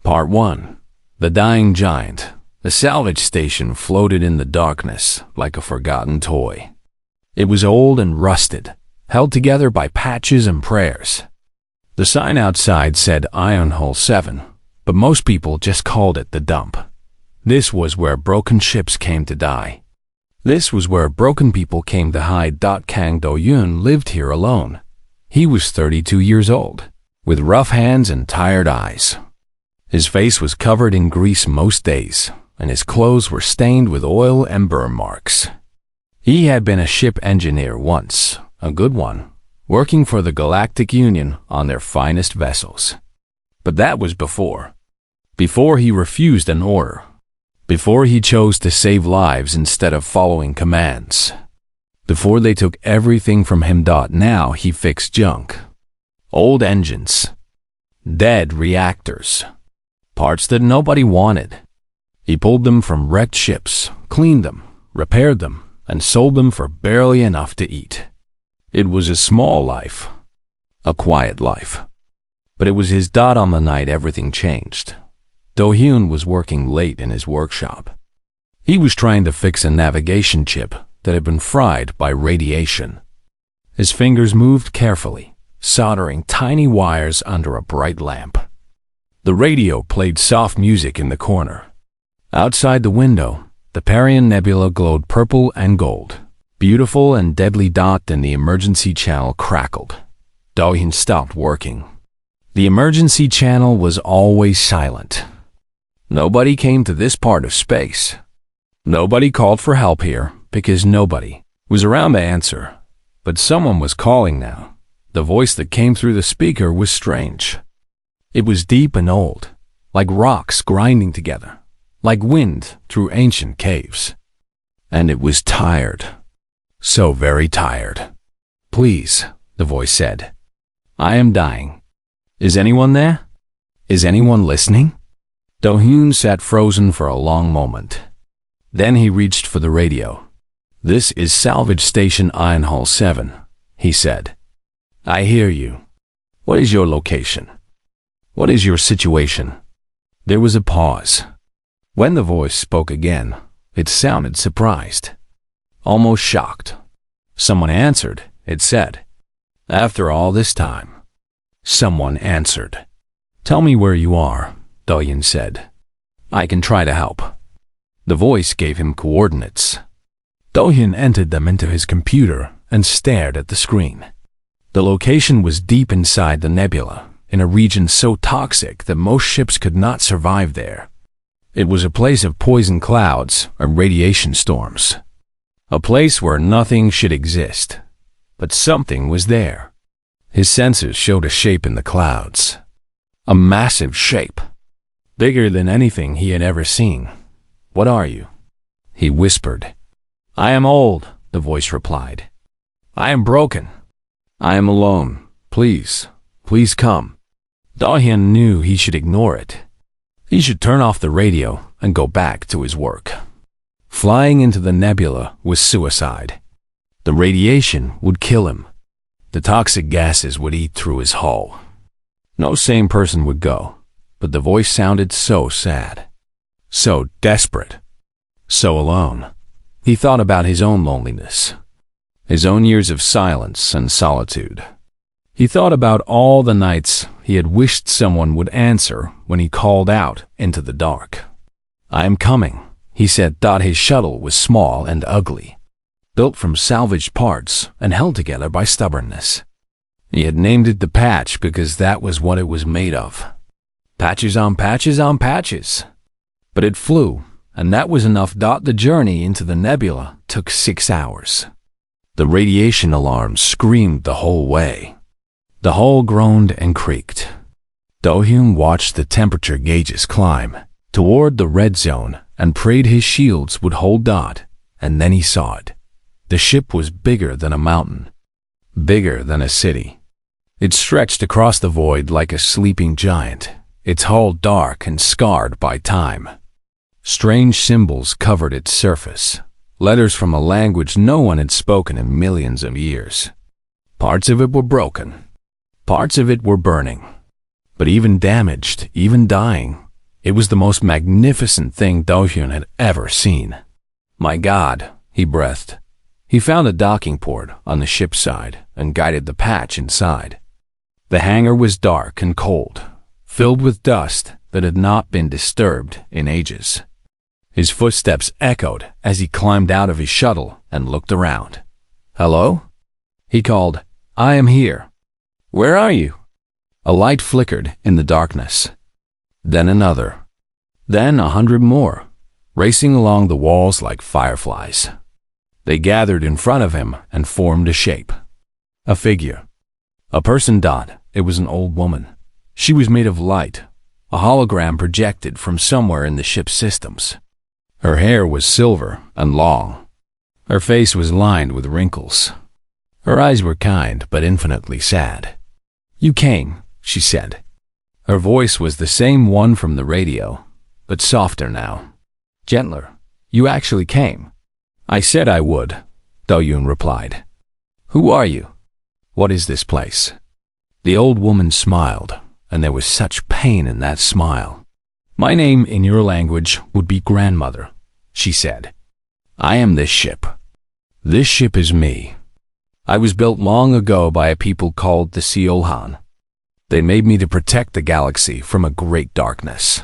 Part 1. The Dying Giant. The salvage station floated in the darkness like a forgotten toy. It was old and rusted, held together by patches and prayers. The sign outside said Iron Hull 7, but most people just called it the dump. This was where broken ships came to die. This was where broken people came to hide. Kang Do-yoon lived here alone. He was 32 years old, with rough hands and tired eyes. His face was covered in grease most days, and his clothes were stained with oil and burn marks. He had been a ship engineer once, a good one, working for the Galactic Union on their finest vessels. But that was before he refused an order, before he chose to save lives instead of following commands, before they took everything from him. Now he fixed junk, old engines, dead reactors, parts that nobody wanted. He pulled them from wrecked ships, cleaned them, repaired them, and sold them for barely enough to eat. It was a small life, a quiet life. But it was his. On the night everything changed. Do-hyun was working late in his workshop. He was trying to fix a navigation chip that had been fried by radiation. His fingers moved carefully, soldering tiny wires under a bright lamp. The radio played soft music in the corner. Outside the window, the Parian Nebula glowed purple and gold, beautiful and deadly. Then the emergency channel crackled. Do-hyun stopped working. The emergency channel was always silent. Nobody came to this part of space. Nobody called for help here because nobody was around to answer. But someone was calling now. The voice that came through the speaker was strange. It was deep and old, like rocks grinding together, like wind through ancient caves. And it was tired. So very tired. "Please," the voice said. "I am dying. Is anyone there? Is anyone listening?" Do-hyun sat frozen for a long moment. Then he reached for the radio. "This is Salvage Station Iron Hull 7, he said. "I hear you. What is your location? What is your situation?" There was a pause. When the voice spoke again, it sounded surprised, almost shocked. "Someone answered," it said. "After all this time." Someone answered. "Tell me where you are," Do-hyun said. "I can try to help." The voice gave him coordinates. Do-hyun entered them into his computer and stared at the screen. The location was deep inside the nebula, in a region so toxic that most ships could not survive there. It was a place of poison clouds and radiation storms. A place where nothing should exist. But something was there. His sensors showed a shape in the clouds. A massive shape. Bigger than anything he had ever seen. "What are you?" he whispered. "I am old," the voice replied. "I am broken. I am alone. Please, please come." Do-hyun knew he should ignore it. He should turn off the radio and go back to his work. Flying into the nebula was suicide. The radiation would kill him. The toxic gases would eat through his hull. No sane person would go, but the voice sounded so sad, so desperate, so alone. He thought about his own loneliness, his own years of silence and solitude. He thought about all the nights he had wished someone would answer when he called out into the dark. "I am coming," he said. His shuttle was small and ugly, built from salvaged parts and held together by stubbornness. He had named it the Patch because that was what it was made of. Patches on patches on patches. But it flew, and that was enough. The journey into the nebula took 6 hours. The radiation alarm screamed the whole way. The hull groaned and creaked. Do-hyun watched the temperature gauges climb toward the red zone and prayed his shields would hold. And then he saw it. The ship was bigger than a mountain, bigger than a city. It stretched across the void like a sleeping giant, its hull dark and scarred by time. Strange symbols covered its surface, letters from a language no one had spoken in millions of years. Parts of it were broken. Parts of it were burning. But even damaged, even dying, It was the most magnificent thing Do-hyun had ever seen. My God, he breathed. He found a docking port on the ship's side and guided the patch inside. The hangar was dark and cold, filled with dust that had not been disturbed in ages. His footsteps echoed as he climbed out of his shuttle and looked around. "Hello?" he called. "I am here." "Where are you?" A light flickered in the darkness. Then another. Then 100 more, racing along the walls like fireflies. They gathered in front of him and formed a shape. A figure. A person. It was an old woman. She was made of light, a hologram projected from somewhere in the ship's systems. Her hair was silver and long. Her face was lined with wrinkles. Her eyes were kind but infinitely sad. "You came," she said. Her voice was the same one from the radio, but softer now. Gentler. "You actually came." "I said I would," Do-hyun replied. "Who are you? What is this place?" The old woman smiled, and there was such pain in that smile. "My name in your language would be grandmother," she said. "I am this ship. This ship is me. I was built long ago by a people called the Seolhan. They made me to protect the galaxy from a great darkness.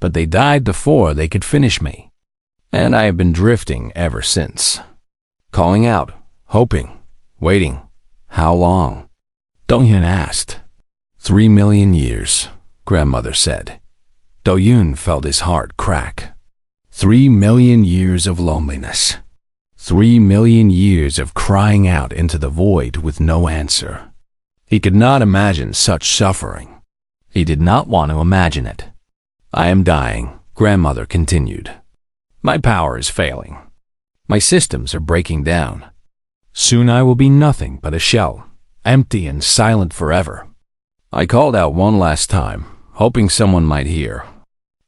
But they died before they could finish me. And I have been drifting ever since. Calling out, hoping, waiting. How long?" Do-hyun asked. 3 million years, grandmother said. Do-hyun felt his heart crack. 3 million years of loneliness. 3 million years of crying out into the void with no answer. He could not imagine such suffering. He did not want to imagine it. "I am dying," grandmother continued. "My power is failing. My systems are breaking down. Soon I will be nothing but a shell, empty and silent forever." I called out one last time, hoping someone might hear.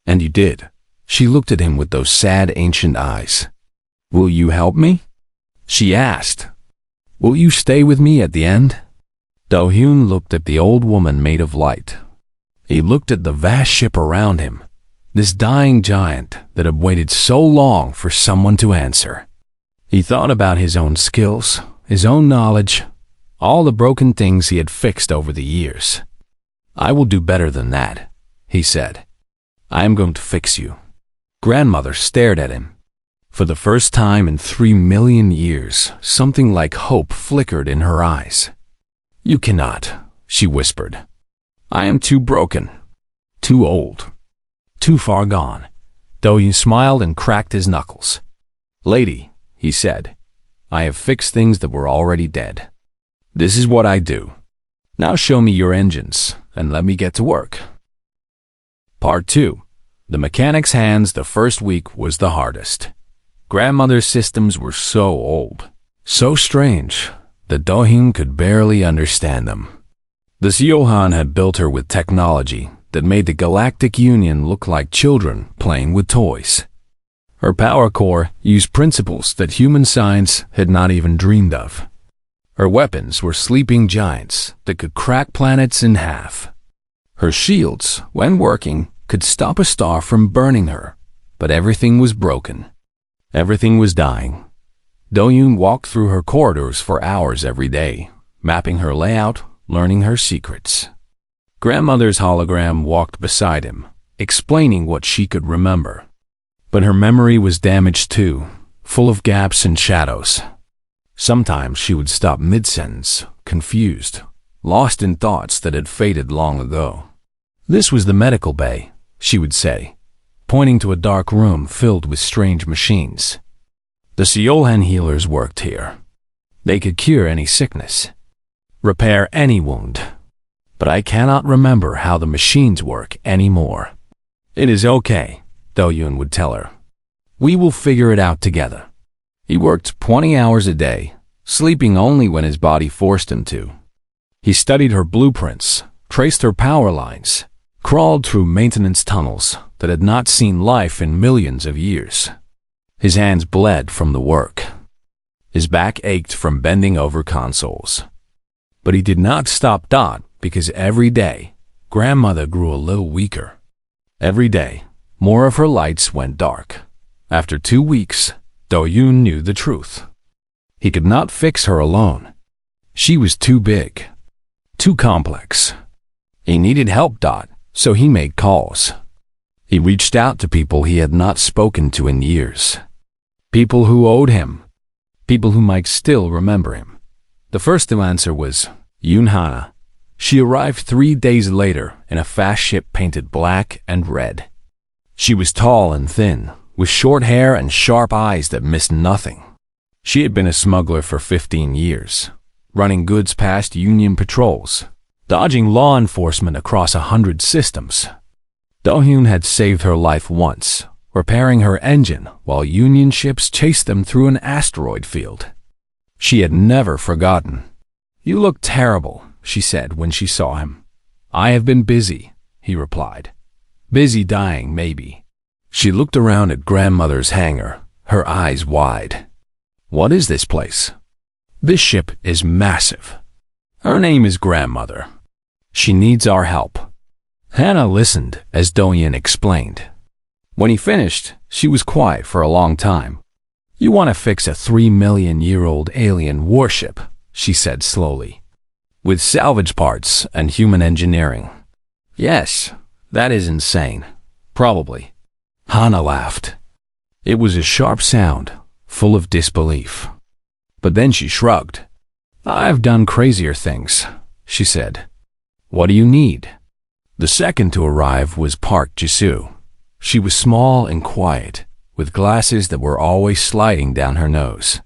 "And you did." She looked at him with those sad ancient eyes. "Will you help me?" she asked. "Will you stay with me at the end?" Do-hyun looked at the old woman made of light. He looked at the vast ship around him, this dying giant that had waited so long for someone to answer. He thought about his own skills, his own knowledge, all the broken things he had fixed over the years. "I will do better than that," he said. "I am going to fix you." Grandmother stared at him. For the first time in 3 million years, something like hope flickered in her eyes. "You cannot," she whispered. "I am too broken, too old, too far gone." Do-hyun smiled and cracked his knuckles. "Lady," he said, "I have fixed things that were already dead. This is what I do. Now show me your engines, and let me get to work." Part 2. The mechanic's hands. The first week was the hardest. Grandmother's systems were so old, so strange, that Do-hyun could barely understand them. The Seolhan had built her with technology that made the Galactic Union look like children playing with toys. Her power core used principles that human science had not even dreamed of. Her weapons were sleeping giants that could crack planets in half. Her shields, when working, could stop a star from burning her, but everything was broken. Everything was dying. Do-hyun walked through her corridors for hours every day, mapping her layout, learning her secrets. Grandmother's hologram walked beside him, explaining what she could remember. But her memory was damaged too, full of gaps and shadows. Sometimes she would stop mid-sentence, confused, lost in thoughts that had faded long ago. "This was the medical bay," she would say, pointing to a dark room filled with strange machines. "The Seolhan healers worked here. They could cure any sickness, repair any wound. But I cannot remember how the machines work anymore." "It is okay," Do-hyun would tell her. "We will figure it out together." He worked 20 hours a day, sleeping only when his body forced him to. He studied her blueprints, traced her power lines, crawled through maintenance tunnels that had not seen life in millions of years. His hands bled from the work. His back ached from bending over consoles. But he did not stop. Because every day, grandmother grew a little weaker. Every day, more of her lights went dark. After 2 weeks, Do-yoon knew the truth. He could not fix her alone. She was too big, too complex. He needed help, so he made calls. He reached out to people he had not spoken to in years. People who owed him. People who might still remember him. The first to answer was Yoon Hana. She arrived 3 days later in a fast ship painted black and red. She was tall and thin, with short hair and sharp eyes that missed nothing. She had been a smuggler for 15 years, running goods past Union patrols, dodging law enforcement across 100 systems. Do-hyun had saved her life once, repairing her engine while Union ships chased them through an asteroid field. She had never forgotten. "You look terrible," she said when she saw him. "I have been busy," he replied. "Busy dying, maybe." She looked around at grandmother's hangar, her eyes wide. "What is this place?" "This ship is massive. Her name is Grandmother. She needs our help." Hannah listened as Do-hyun explained. When he finished, she was quiet for a long time. "You want to fix a 3 million-year-old alien warship," she said slowly, "with salvage parts and human engineering." "Yes, that is insane. Probably." Hannah laughed. It was a sharp sound, full of disbelief. But then she shrugged. "I've done crazier things," she said. "What do you need?" The second to arrive was Park Jisoo. She was small and quiet, with glasses that were always sliding down her nose.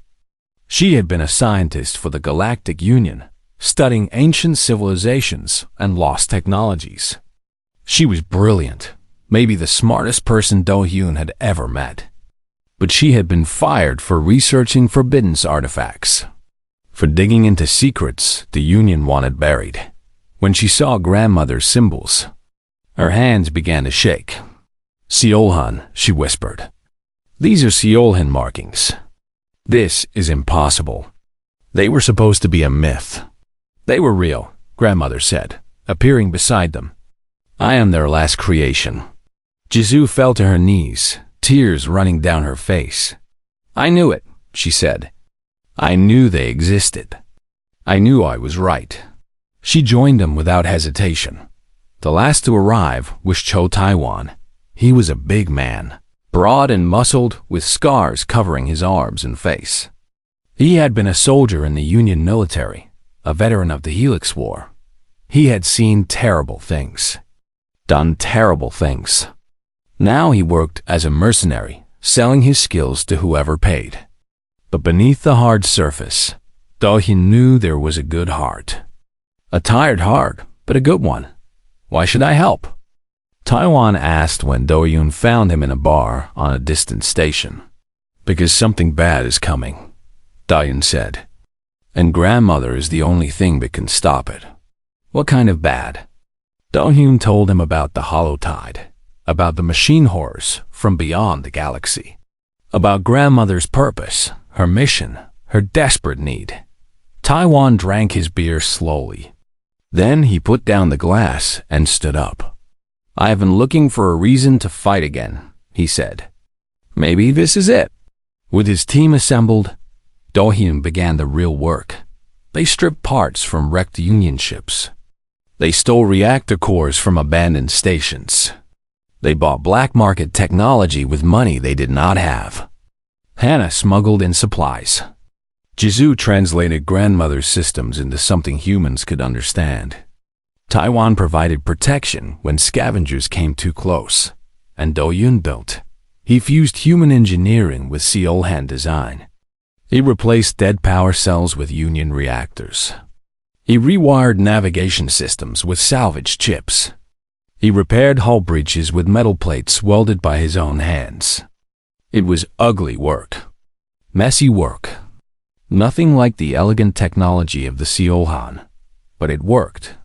She had been a scientist for the Galactic Union, studying ancient civilizations and lost technologies. She was brilliant, maybe the smartest person Do-hyun had ever met. But she had been fired for researching forbidden artifacts, for digging into secrets the Union wanted buried. When she saw grandmother's symbols, her hands began to shake. "Seolhan," she whispered. "These are Seolhan markings. This is impossible. They were supposed to be a myth." "They were real," grandmother said, appearing beside them. "I am their last creation." Jisoo fell to her knees, tears running down her face. "I knew it," she said. "I knew they existed. I knew I was right." She joined them without hesitation. The last to arrive was Cho Taiwan. He was a big man, broad and muscled, with scars covering his arms and face. He had been a soldier in the Union military, a veteran of the Helix War. He had seen terrible things, done terrible things. Now he worked as a mercenary, selling his skills to whoever paid. But beneath the hard surface, Do-hyun knew there was a good heart. A tired heart, but a good one. "Why should I help?" Taiwan asked when Do-hyun found him in a bar on a distant station. "Because something bad is coming," Do-hyun said. "And grandmother is the only thing that can stop it." "What kind of bad?" Do-hyun told him about the Holotide, about the machine horrors from beyond the galaxy, about grandmother's purpose, her mission, her desperate need. Taiwan drank his beer slowly. Then he put down the glass and stood up. "I have been looking for a reason to fight again," he said. "Maybe this is it." With his team assembled, Do-hyun began the real work. They stripped parts from wrecked Union ships. They stole reactor cores from abandoned stations. They bought black market technology with money they did not have. Hannah smuggled in supplies. Jisoo translated grandmother's systems into something humans could understand. Taiwan provided protection when scavengers came too close, and Do-hyun built. He fused human engineering with Seolhan design. He replaced dead power cells with Union reactors. He rewired navigation systems with salvaged chips. He repaired hull breaches with metal plates welded by his own hands. It was ugly work, messy work. Nothing like the elegant technology of the Seolhan, but it worked.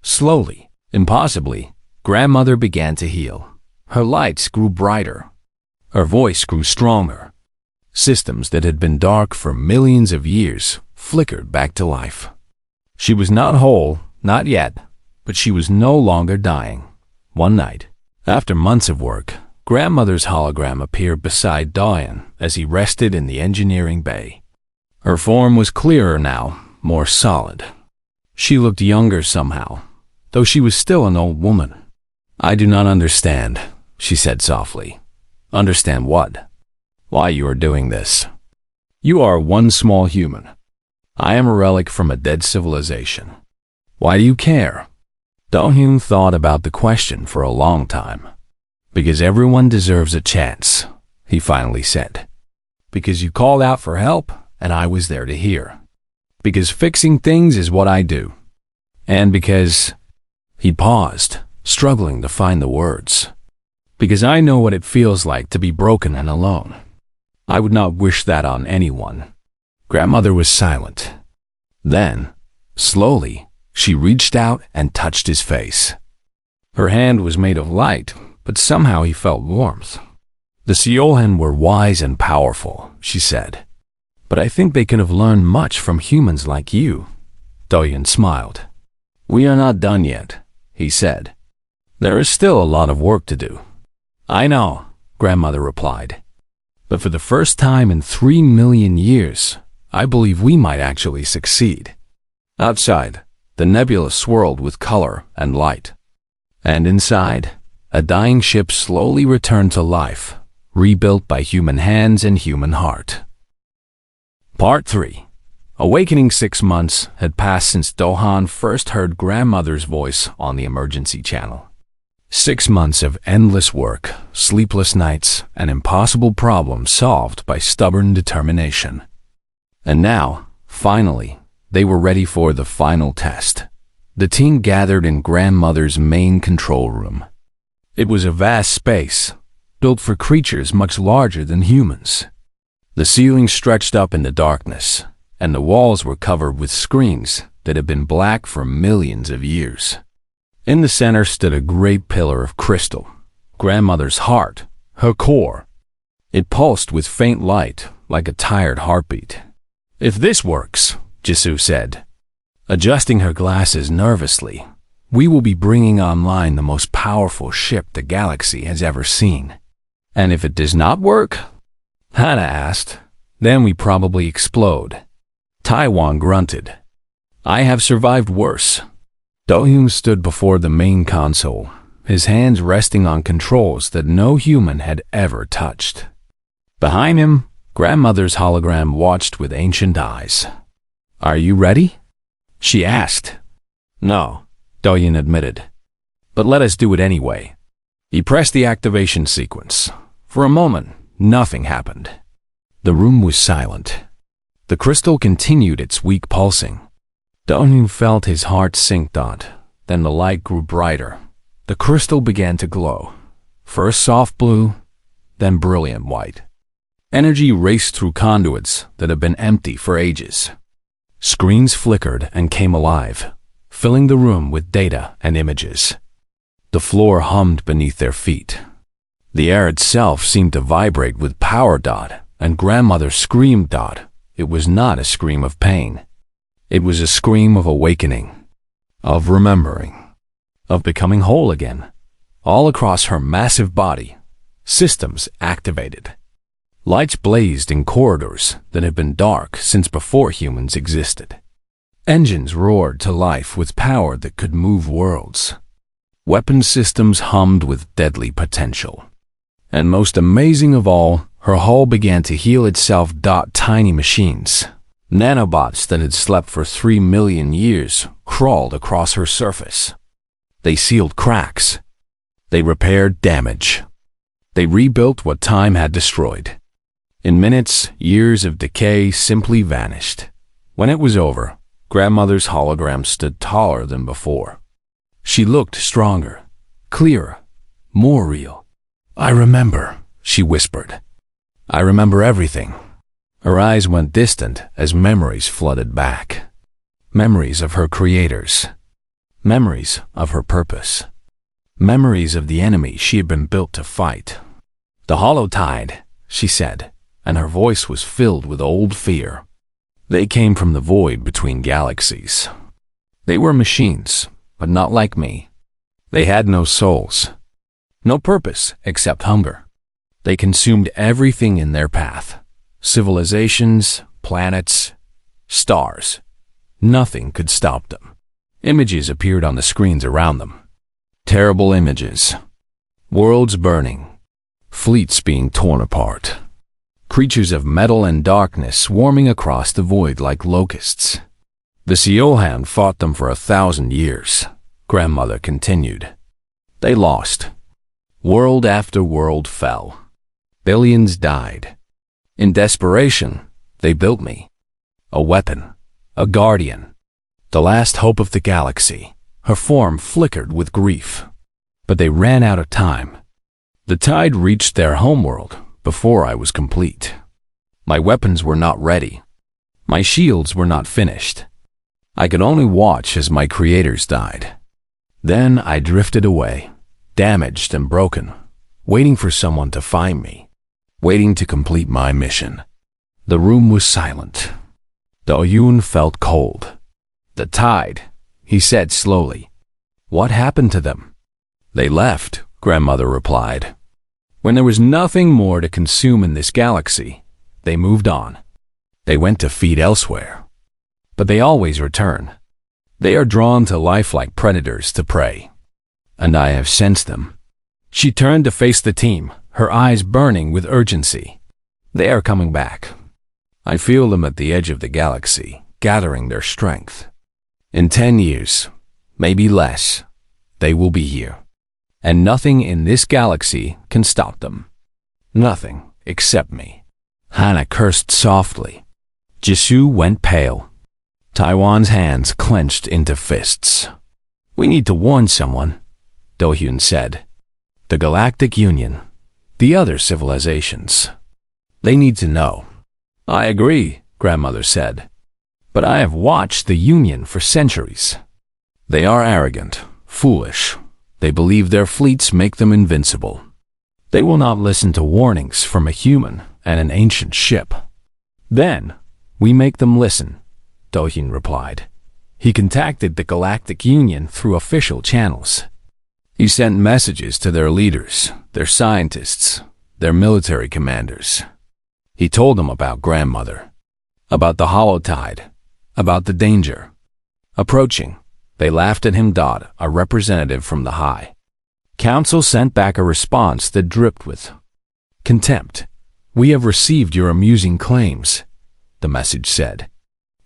Slowly, impossibly, grandmother began to heal. Her lights grew brighter. Her voice grew stronger. Systems that had been dark for millions of years flickered back to life. She was not whole, not yet, but she was no longer dying. One night, After months of work, Grandmother's hologram appeared beside Diane as he rested in the engineering bay. Her form was clearer now, more solid. She looked younger somehow, though she was still an old woman. "I do not understand," she said softly. "Understand what? Why you are doing this? You are one small human. I am a relic from a dead civilization. Why do you care?" Do-hyun thought about the question for a long time. "Because everyone deserves a chance," he finally said. "Because you called out for help, and I was there to hear. Because fixing things is what I do. And because—" He paused, struggling to find the words. "Because I know what it feels like to be broken and alone. I would not wish that on anyone." Grandmother was silent. Then, slowly, she reached out and touched his face. Her hand was made of light, but somehow he felt warmth. "The Seolhan were wise and powerful," she said. "But I think they could have learned much from humans like you." Do-hyun smiled. "We are not done yet," he said. "There is still a lot of work to do." "I know," Grandmother replied. "But for the first time in 3 million years, I believe we might actually succeed." Outside, the nebula swirled with color and light. And inside, a dying ship slowly returned to life, rebuilt by human hands and human heart. Part 3. Awakening 6 months had passed since Do-hyun first heard Grandmother's voice on the emergency channel. 6 months of endless work, sleepless nights, and impossible problems solved by stubborn determination. And now, finally, they were ready for the final test. The team gathered in Grandmother's main control room. It was a vast space, built for creatures much larger than humans. The ceiling stretched up in the darkness, and the walls were covered with screens that had been black for millions of years. In the center stood a great pillar of crystal, Grandmother's heart, her core. It pulsed with faint light, like a tired heartbeat. "If this works," Jisoo said, adjusting her glasses nervously, "we will be bringing online the most powerful ship the galaxy has ever seen." "And if it does not work?" Hannah asked. "Then we probably explode." Taiwan grunted. "I have survived worse." Do-hyun stood before the main console, his hands resting on controls that no human had ever touched. Behind him, Grandmother's hologram watched with ancient eyes. "Are you ready?" she asked. "No," Do-hyun admitted. "But let us do it anyway." He pressed the activation sequence. For a moment, nothing happened. The room was silent. The crystal continued its weak pulsing. Do-hyun felt his heart sink. Then the light grew brighter. The crystal began to glow. First soft blue, then brilliant white. Energy raced through conduits that had been empty for ages. Screens flickered and came alive, filling the room with data and images. The floor hummed beneath their feet. The air itself seemed to vibrate with power. And Grandmother screamed. It was not a scream of pain. It was a scream of awakening, of remembering, of becoming whole again. All across her massive body, systems activated. Lights blazed in corridors that had been dark since before humans existed. Engines roared to life with power that could move worlds. Weapon systems hummed with deadly potential. And most amazing of all, her hull began to heal itself. Tiny machines, nanobots that had slept for 3 million years, crawled across her surface. They sealed cracks. They repaired damage. They rebuilt what time had destroyed. In minutes, years of decay simply vanished. When it was over, Grandmother's hologram stood taller than before. She looked stronger, clearer, more real. "I remember," she whispered. "I remember everything." Her eyes went distant as memories flooded back. Memories of her creators. Memories of her purpose. Memories of the enemy she had been built to fight. "The hollow tide," she said, and her voice was filled with old fear. "They came from the void between galaxies. They were machines, but not like me. They had no souls. No purpose except hunger. They consumed everything in their path. Civilizations, planets, stars. Nothing could stop them. Images appeared on the screens around them. Terrible images. Worlds burning. Fleets being torn apart. Creatures of metal and darkness swarming across the void like locusts. The Siohan fought them for 1,000 years, Grandmother continued. They lost. World after world fell. Billions died. In desperation, they built me. A weapon. A guardian. The last hope of the galaxy. Her form flickered with grief. But they ran out of time. The tide reached their homeworld before I was complete. My weapons were not ready. My shields were not finished. I could only watch as my creators died. Then I drifted away, damaged and broken, waiting for someone to find me, waiting to complete my mission. The room was silent. Dohyun felt cold. The tide, he said slowly. What happened to them? They left, Grandmother replied. When there was nothing more to consume in this galaxy, they moved on. They went to feed elsewhere. But they always return. They are drawn to life like predators to prey. And I have sensed them. She turned to face the team, her eyes burning with urgency. They are coming back. I feel them at the edge of the galaxy, gathering their strength. In 10 years, maybe less, they will be here. And nothing in this galaxy can stop them. Nothing except me. Hannah cursed softly. Jisoo went pale. Taiwan's hands clenched into fists. We need to warn someone, Dohyun said. The Galactic Union, the other civilizations. They need to know. I agree, Grandmother said. But I have watched the Union for centuries. They are arrogant, foolish. They believe their fleets make them invincible. They will not listen to warnings from a human and an ancient ship. Then, we make them listen, Dohyun replied. He contacted the Galactic Union through official channels. He sent messages to their leaders, their scientists, their military commanders. He told them about Grandmother, about the hollow tide, about the danger. Approaching, they laughed at him. A representative from the High Council sent back a response that dripped with contempt. We have received your amusing claims, the message said.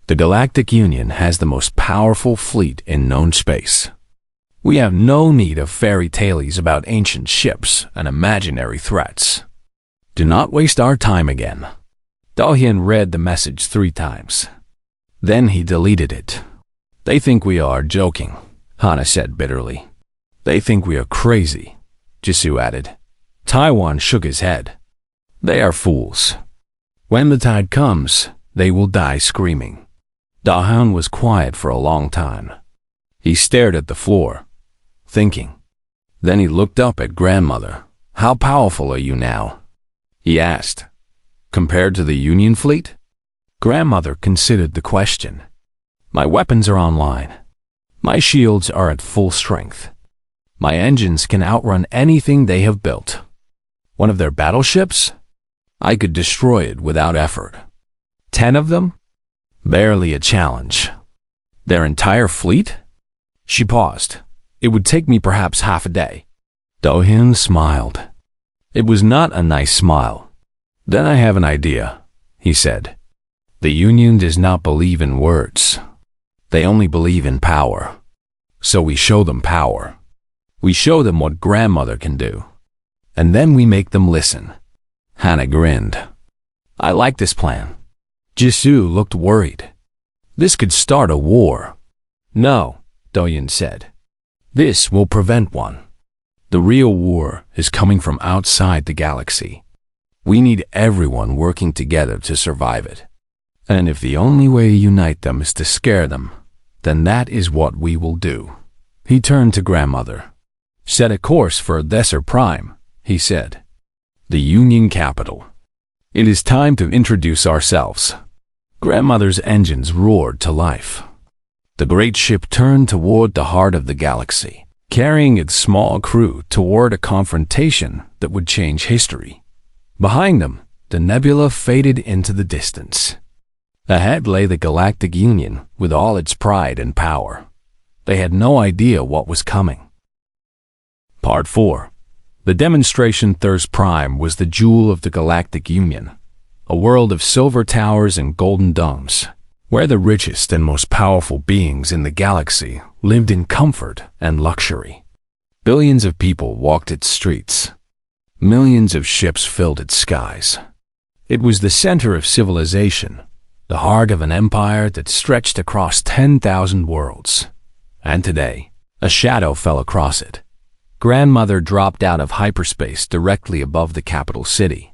The Galactic Union has the most powerful fleet in known space. We have no need of fairy tales about ancient ships and imaginary threats. Do not waste our time again. Dohyun read the message 3 times. Then he deleted it. They think we are joking, Hannah said bitterly. They think we are crazy, Jisoo added. Taiwan shook his head. They are fools. When the tide comes, they will die screaming. Dahan was quiet for a long time. He stared at the floor, thinking. Then he looked up at Grandmother. How powerful are you now? He asked. Compared to the Union fleet? Grandmother considered the question. My weapons are online. My shields are at full strength. My engines can outrun anything they have built. One of their battleships? I could destroy it without effort. 10 of them? Barely a challenge. Their entire fleet? She paused. It would take me perhaps half a day. Dohyun smiled. It was not a nice smile. Then I have an idea, he said. The Union does not believe in words. They only believe in power. So we show them power. We show them what Grandmother can do. And then we make them listen. Hannah grinned. I like this plan. Jisoo looked worried. This could start a war. No, Dohyun said. This will prevent one. The real war is coming from outside the galaxy. We need everyone working together to survive it. And if the only way to unite them is to scare them, then that is what we will do. He turned to Grandmother. Set a course for Desert Prime, he said. The Union capital. It is time to introduce ourselves. Grandmother's engines roared to life. The great ship turned toward the heart of the galaxy. carrying its small crew toward a confrontation that would change history. Behind them, the nebula faded into the distance. Ahead lay the Galactic Union with all its pride and power. They had no idea what was coming. Part 4. The demonstration Thurs Prime was the jewel of the Galactic Union, a world of silver towers and golden domes, where the richest and most powerful beings in the galaxy lived in comfort and luxury. Billions of people walked its streets. Millions of ships filled its skies. It was the center of civilization, the heart of an empire that stretched across 10,000 worlds. And today, a shadow fell across it. Grandmother dropped out of hyperspace directly above the capital city.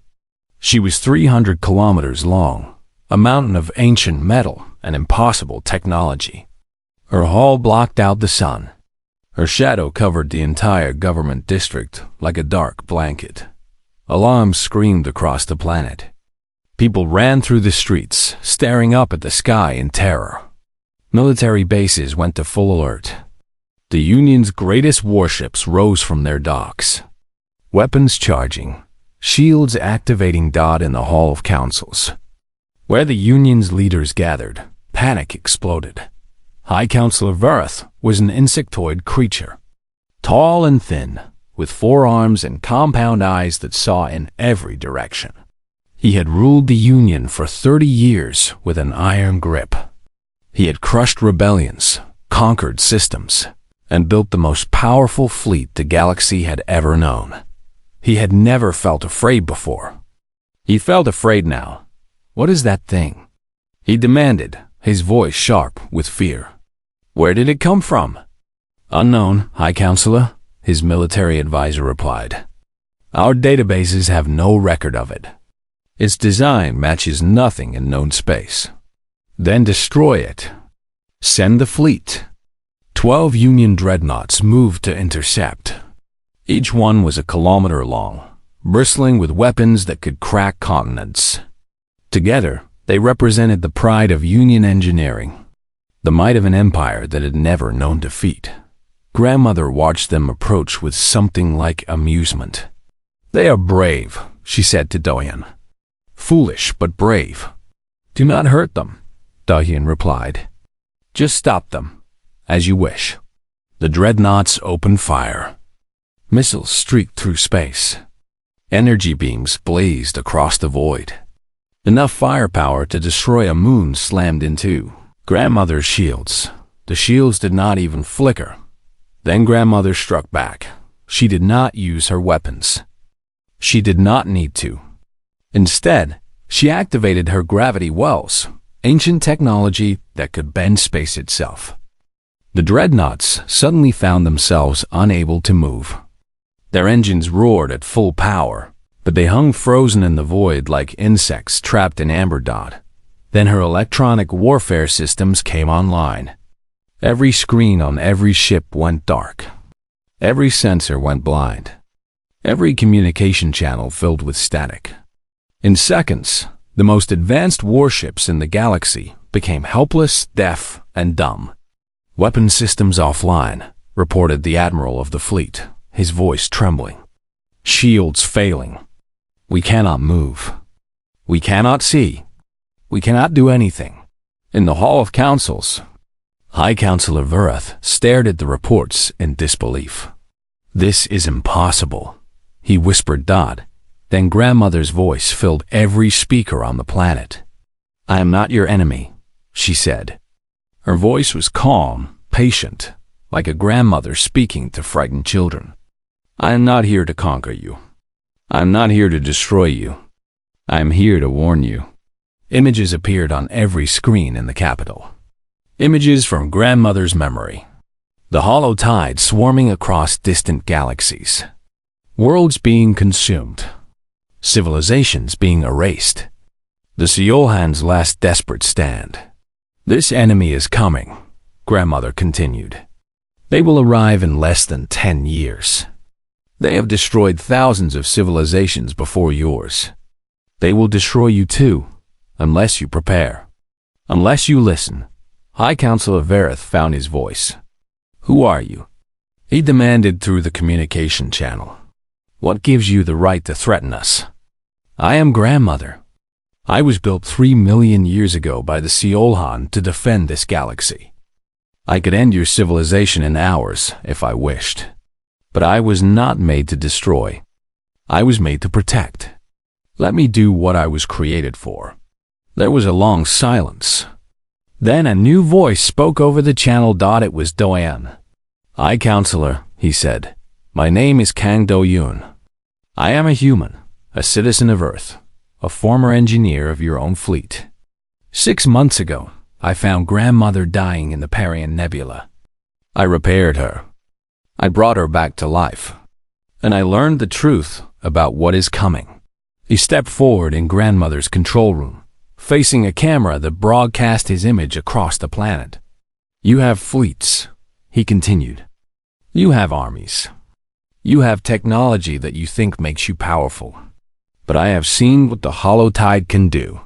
She was 300 kilometers long, a mountain of ancient metal and impossible technology. Her hull blocked out the sun. Her shadow covered the entire government district like a dark blanket. Alarms screamed across the planet. People ran through the streets, staring up at the sky in terror. Military bases went to full alert. The Union's greatest warships rose from their docks. Weapons charging, shields activating dot in the Hall of Councils. Where the Union's leaders gathered, panic exploded. High Counselor Verith was an insectoid creature, tall and thin, with 4 arms and compound eyes that saw in every direction. He had ruled the Union for 30 years with an iron grip. He had crushed rebellions, conquered systems, and built the most powerful fleet the galaxy had ever known. He had never felt afraid before. He felt afraid now. What is that thing? He demanded, his voice sharp with fear. Where did it come from? Unknown, High Counselor, his military advisor replied. Our databases have no record of it. Its design matches nothing in known space. Then destroy it. Send the fleet. 12 Union dreadnoughts moved to intercept. Each one was a kilometer long, bristling with weapons that could crack continents. Together, they represented the pride of Union engineering, the might of an empire that had never known defeat. Grandmother watched them approach with something like amusement. They are brave, she said to Doyen. Foolish, but brave. Do not hurt them, Doyen replied. Just stop them, as you wish. The dreadnoughts opened fire. Missiles streaked through space. Energy beams blazed across the void. Enough firepower to destroy a moon slammed into Grandmother's shields. The shields did not even flicker. Then Grandmother struck back. She did not use her weapons. She did not need to. Instead, she activated her gravity wells, ancient technology that could bend space itself. The dreadnoughts suddenly found themselves unable to move. Their engines roared at full power, but they hung frozen in the void like insects trapped in amber dot. Then her electronic warfare systems came online. Every screen on every ship went dark. Every sensor went blind. Every communication channel filled with static. In seconds, the most advanced warships in the galaxy became helpless, deaf, and dumb. Weapon systems offline, reported the admiral of the fleet, his voice trembling. Shields failing. We cannot move. We cannot see. We cannot do anything. In the Hall of Councils, High Counselor Verith stared at the reports in disbelief. This is impossible, he whispered Dodd. Then Grandmother's voice filled every speaker on the planet. I am not your enemy, she said. Her voice was calm, patient, like a grandmother speaking to frightened children. I am not here to conquer you. I am not here to destroy you. I am here to warn you. Images appeared on every screen in the capital. Images from Grandmother's memory. The hollow tide swarming across distant galaxies. Worlds being consumed. Civilizations being erased. The Seolhan's last desperate stand. This enemy is coming, Grandmother continued. They will arrive in less than 10 years. They have destroyed thousands of civilizations before yours. They will destroy you too, unless you prepare. Unless you listen. High Counselor Verith found his voice. Who are you? He demanded through the communication channel. What gives you the right to threaten us? I am grandmother. I was built 3 million years ago by the Seolhan to defend this galaxy. I could end your civilization in hours if I wished. But I was not made to destroy. I was made to protect. Let me do what I was created for. There was a long silence. Then a new voice spoke over the channel. It was Doan. "Hi, Counselor," he said. "My name is Kang Do-yoon. I am a human, a citizen of Earth, a former engineer of your own fleet. 6 months ago, I found grandmother dying in the Parian Nebula. I repaired her. I brought her back to life. And I learned the truth about what is coming." He stepped forward in grandmother's control room, facing a camera that broadcast his image across the planet. "You have fleets," he continued. "You have armies. You have technology that you think makes you powerful. But I have seen what the hollow tide can do.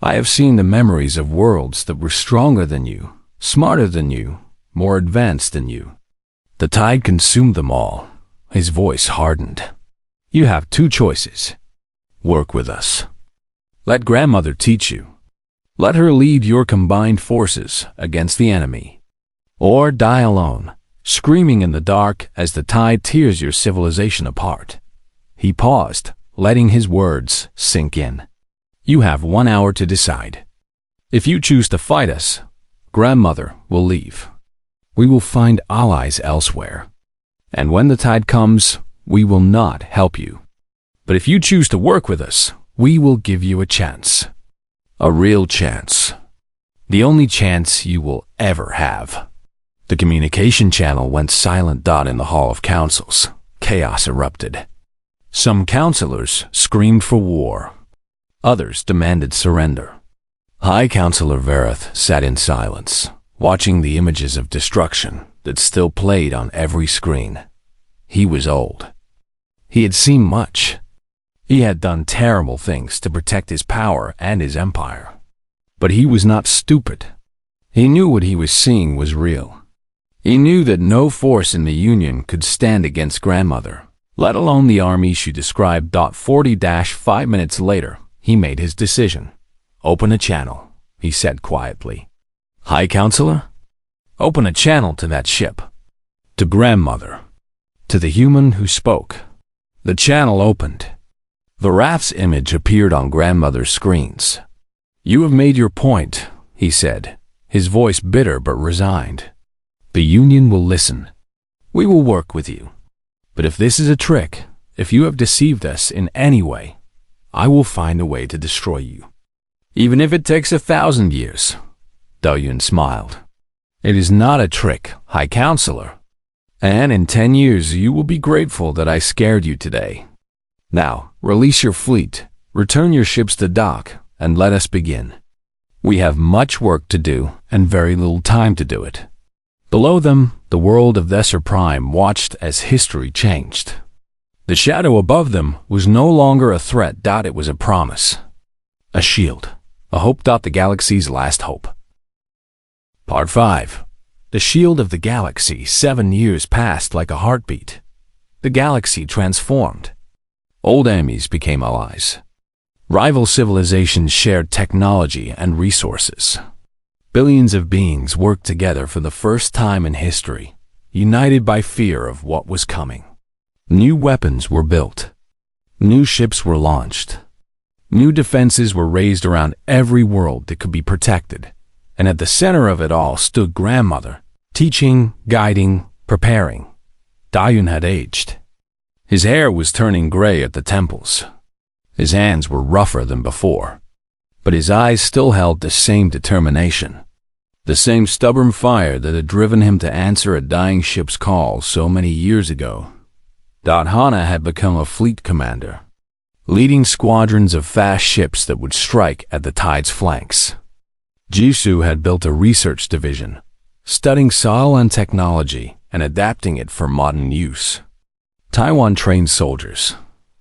I have seen the memories of worlds that were stronger than you, smarter than you, more advanced than you. The tide consumed them all." His voice hardened. "You have 2 choices. Work with us. Let grandmother teach you. Let her lead your combined forces against the enemy. Or die alone, screaming in the dark as the tide tears your civilization apart." He paused, letting his words sink in. "You have 1 hour to decide. If you choose to fight us, grandmother will leave. We will find allies elsewhere. And when the tide comes, we will not help you. But if you choose to work with us, we will give you a chance. A real chance. The only chance you will ever have." The communication channel went silent. In the Hall of Councils, chaos erupted. Some counselors screamed for war. Others demanded surrender. High Counselor Verith sat in silence, watching the images of destruction that still played on every screen. He was old. He had seen much. He had done terrible things to protect his power and his empire. But he was not stupid. He knew what he was seeing was real. He knew that no force in the Union could stand against grandmother, let alone the army she described. 40-5 minutes later, he made his decision. "Open a channel," he said quietly. "High Counselor? Open a channel to that ship. To grandmother. To the human who spoke." The channel opened. The raft's image appeared on grandmother's screens. "You have made your point," he said, his voice bitter but resigned. "The Union will listen. We will work with you. But if this is a trick, if you have deceived us in any way, I will find a way to destroy you. Even if it takes 1,000 years." Do-yoon smiled. "It is not a trick, High Counselor. And in 10 years you will be grateful that I scared you today. Now, release your fleet, return your ships to dock, and let us begin. We have much work to do and very little time to do it." Below them, the world of Thesser Prime watched as history changed. The shadow above them was no longer a threat. It was a promise. A shield. A hope. The galaxy's last hope. Part 5. The shield of the galaxy. 7 years passed like a heartbeat. The galaxy transformed. Old enemies became allies. Rival civilizations shared technology and resources. Billions of beings worked together for the first time in history, united by fear of what was coming. New weapons were built. New ships were launched. New defenses were raised around every world that could be protected. And at the center of it all stood grandmother, teaching, guiding, preparing. Do-yoon had aged. His hair was turning gray at the temples. His hands were rougher than before. But his eyes still held the same determination. The same stubborn fire that had driven him to answer a dying ship's call so many years ago. Hana had become a fleet commander, leading squadrons of fast ships that would strike at the tide's flanks. Jisoo had built a research division, studying Seolan technology and adapting it for modern use. Taiwan trained soldiers,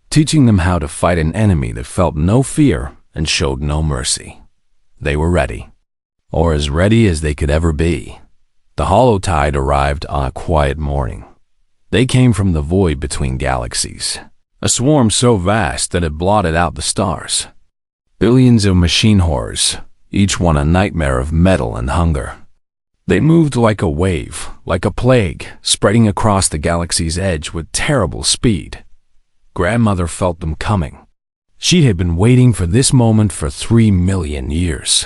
teaching them how to fight an enemy that felt no fear and showed no mercy. They were ready, or as ready as they could ever be. The hollow tide arrived on a quiet morning, They came from the void between galaxies, a swarm so vast that it blotted out the stars. Billions of machine horrors, each one a nightmare of metal and hunger. They moved like a wave, like a plague, spreading across the galaxy's edge with terrible speed. Grandmother felt them coming. She had been waiting for this moment for 3 million years.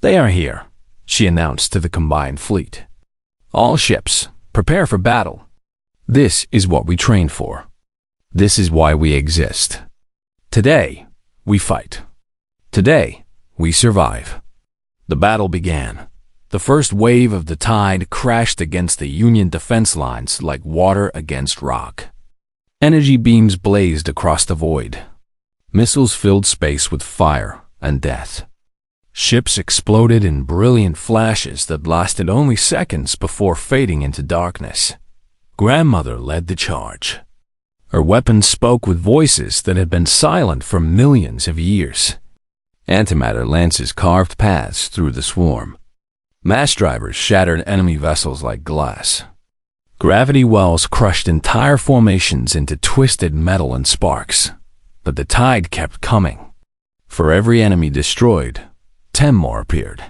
"They are here," she announced to the combined fleet. "All ships, prepare for battle. This is what we trained for. This is why we exist. Today, we fight. Today, we survive." The battle began. The first wave of the tide crashed against the Union defense lines like water against rock. Energy beams blazed across the void. Missiles filled space with fire and death. Ships exploded in brilliant flashes that lasted only seconds before fading into darkness. Grandmother led the charge. Her weapons spoke with voices that had been silent for millions of years. Antimatter lances carved paths through the swarm. Mass drivers shattered enemy vessels like glass. Gravity wells crushed entire formations into twisted metal and sparks. But the tide kept coming. For every enemy destroyed, 10 more appeared.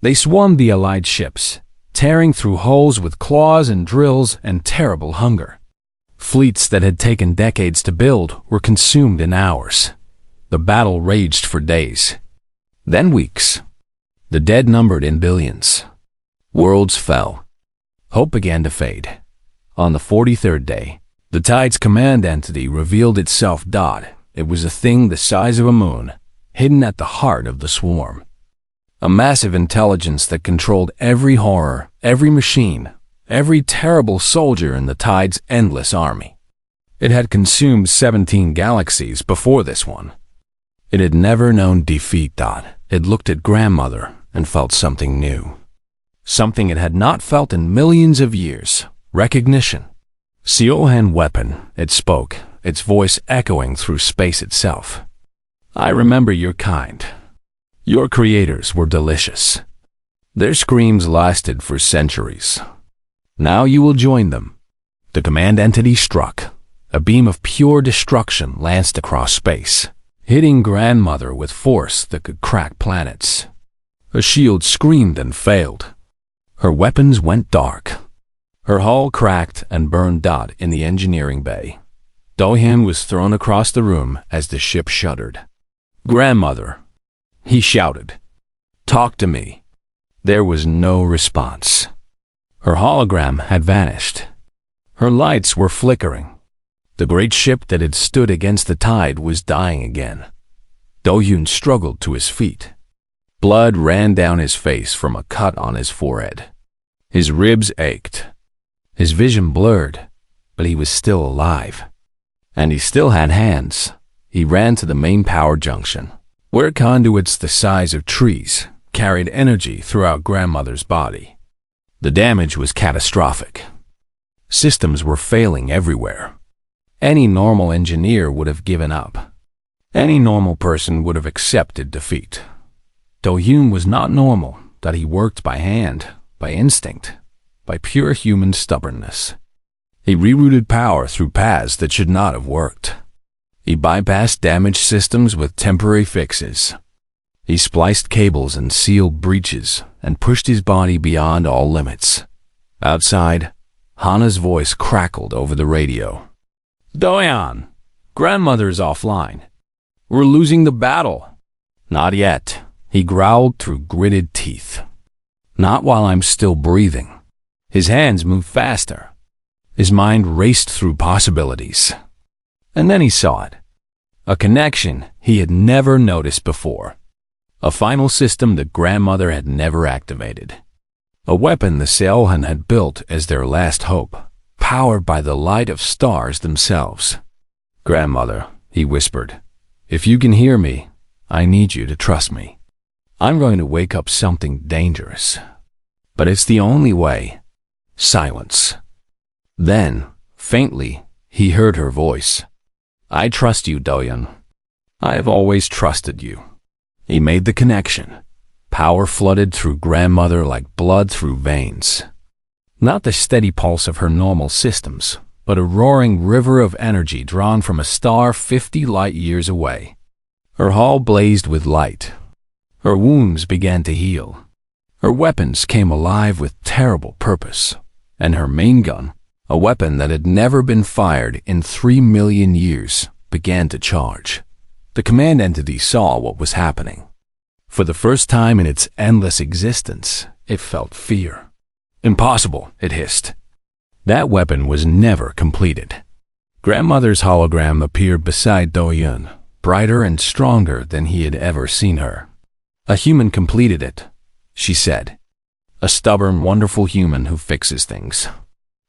They swarmed the Allied ships, tearing through holes with claws and drills and terrible hunger. Fleets that had taken decades to build were consumed in hours. The battle raged for days, then weeks. The dead numbered in billions. Worlds fell. Hope began to fade. On the 43rd day, the tide's command entity revealed itself. It was a thing the size of a moon, hidden at the heart of the swarm. A massive intelligence that controlled every horror, every machine, every terrible soldier in the tide's endless army. It had consumed 17 galaxies before this one. It had never known defeat. It looked at grandmother and felt something new. Something it had not felt in millions of years. Recognition. Siohan weapon, it spoke, its voice echoing through space itself. "I remember your kind. Your creators were delicious. Their screams lasted for centuries. Now you will join them." The command entity struck. A beam of pure destruction lanced across space, hitting grandmother with force that could crack planets. Her shield screamed and failed. Her weapons went dark. Her hull cracked and burned. In the engineering bay, Dohyun was thrown across the room as the ship shuddered. "Grandmother," he shouted. "Talk to me." There was no response. Her hologram had vanished. Her lights were flickering. The great ship that had stood against the tide was dying again. Dohyun struggled to his feet. Blood ran down his face from a cut on his forehead. His ribs ached. His vision blurred, but he was still alive. And he still had hands. He ran to the main power junction, where conduits the size of trees carried energy throughout grandmother's body. The damage was catastrophic. Systems were failing everywhere. Any normal engineer would have given up. Any normal person would have accepted defeat. Dohyun was not normal, that he worked by hand, by instinct, by pure human stubbornness. He rerouted power through paths that should not have worked. He bypassed damaged systems with temporary fixes. He spliced cables and sealed breaches and pushed his body beyond all limits. Outside, Hana's voice crackled over the radio. "Dohyun, grandmother's offline. We're losing the battle." "Not yet," he growled through gritted teeth. "Not while I'm still breathing." His hands moved faster. His mind raced through possibilities. And then he saw it. A connection he had never noticed before. A final system that grandmother had never activated. A weapon the Seolhan had built as their last hope, powered by the light of stars themselves. "Grandmother," he whispered, "if you can hear me, I need you to trust me. I'm going to wake up something dangerous. But it's the only way." Silence. Then, faintly, he heard her voice. "I trust you, Dohyun. I have always trusted you." He made the connection. Power flooded through grandmother like blood through veins. Not the steady pulse of her normal systems, but a roaring river of energy drawn from a star 50 light-years away. Her hull blazed with light. Her wounds began to heal. Her weapons came alive with terrible purpose, and her main gun, a weapon that had never been fired in 3 million years, began to charge. The command entity saw what was happening. For the first time in its endless existence, it felt fear. Impossible, it hissed. That weapon was never completed. Grandmother's hologram appeared beside Do-Yun, brighter and stronger than he had ever seen her. A human completed it, she said. A stubborn, wonderful human who fixes things.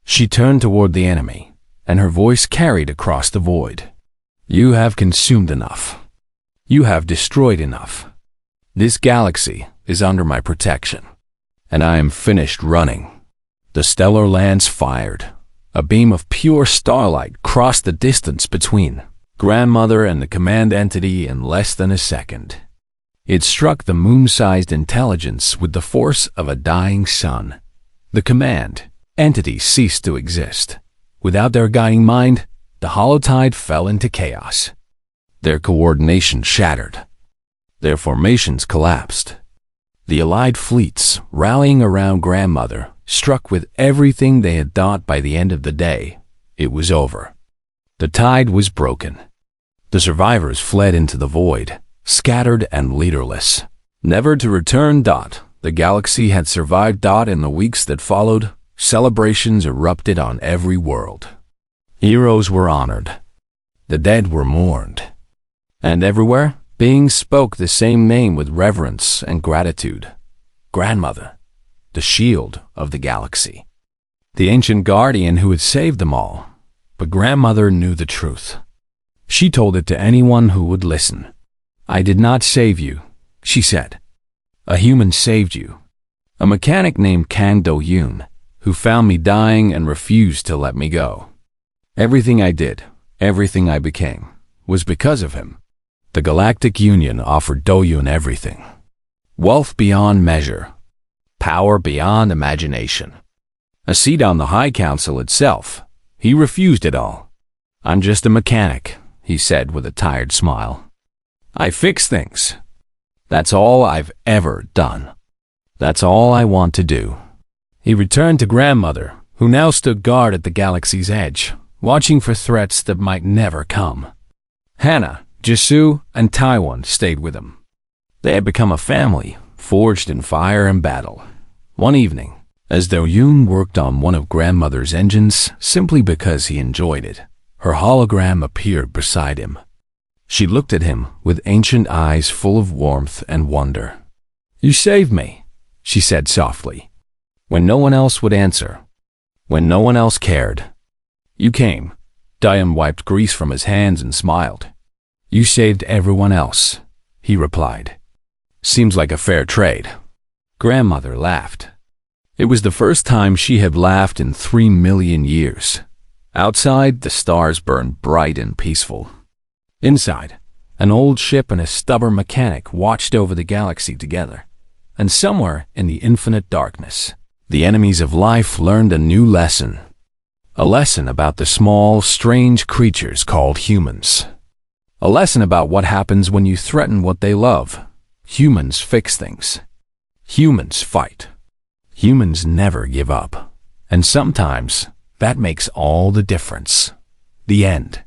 She turned toward the enemy, and her voice carried across the void. You have consumed enough. You have destroyed enough. This galaxy is under my protection, and I am finished running. The stellar lance fired. A beam of pure starlight crossed the distance between Grandmother and the command entity in less than a second. It struck the moon-sized intelligence with the force of a dying sun. The command entity ceased to exist. Without their guiding mind, the holotide fell into chaos. Their coordination shattered. Their formations collapsed. The allied fleets, rallying around Grandmother, struck with everything they had thought by the end of the day. It was over. The tide was broken. The survivors fled into the void, scattered and leaderless. Never to return. The galaxy had survived. In the weeks that followed, celebrations erupted on every world. Heroes were honored. The dead were mourned. And everywhere, beings spoke the same name with reverence and gratitude. Grandmother, the shield of the galaxy. The ancient guardian who had saved them all. But Grandmother knew the truth. She told it to anyone who would listen. I did not save you, she said. A human saved you. A mechanic named Kang Do-Yun, who found me dying and refused to let me go. Everything I did, everything I became, was because of him. The Galactic Union offered Do-Yun everything. Wealth beyond measure. Power beyond imagination. A seat on the High Council itself. He refused it all. I'm just a mechanic, he said with a tired smile. I fix things. That's all I've ever done. That's all I want to do. He returned to Grandmother, who now stood guard at the galaxy's edge, watching for threats that might never come. Hannah, Jisoo, and Taiwan stayed with him. They had become a family, forged in fire and battle. One evening, as Do-Yun worked on one of Grandmother's engines simply because he enjoyed it, her hologram appeared beside him. She looked at him with ancient eyes full of warmth and wonder. You saved me, she said softly. When no one else would answer. When no one else cared. You came. Do-Yun wiped grease from his hands and smiled. You saved everyone else, he replied. Seems like a fair trade. Grandmother laughed. It was the first time she had laughed in 3 million years. Outside, the stars burned bright and peaceful. Inside, an old ship and a stubborn mechanic watched over the galaxy together. And somewhere in the infinite darkness, the enemies of life learned a new lesson. A lesson about the small, strange creatures called humans. A lesson about what happens when you threaten what they love. Humans fix things. Humans fight. Humans never give up. And sometimes, that makes all the difference. The end.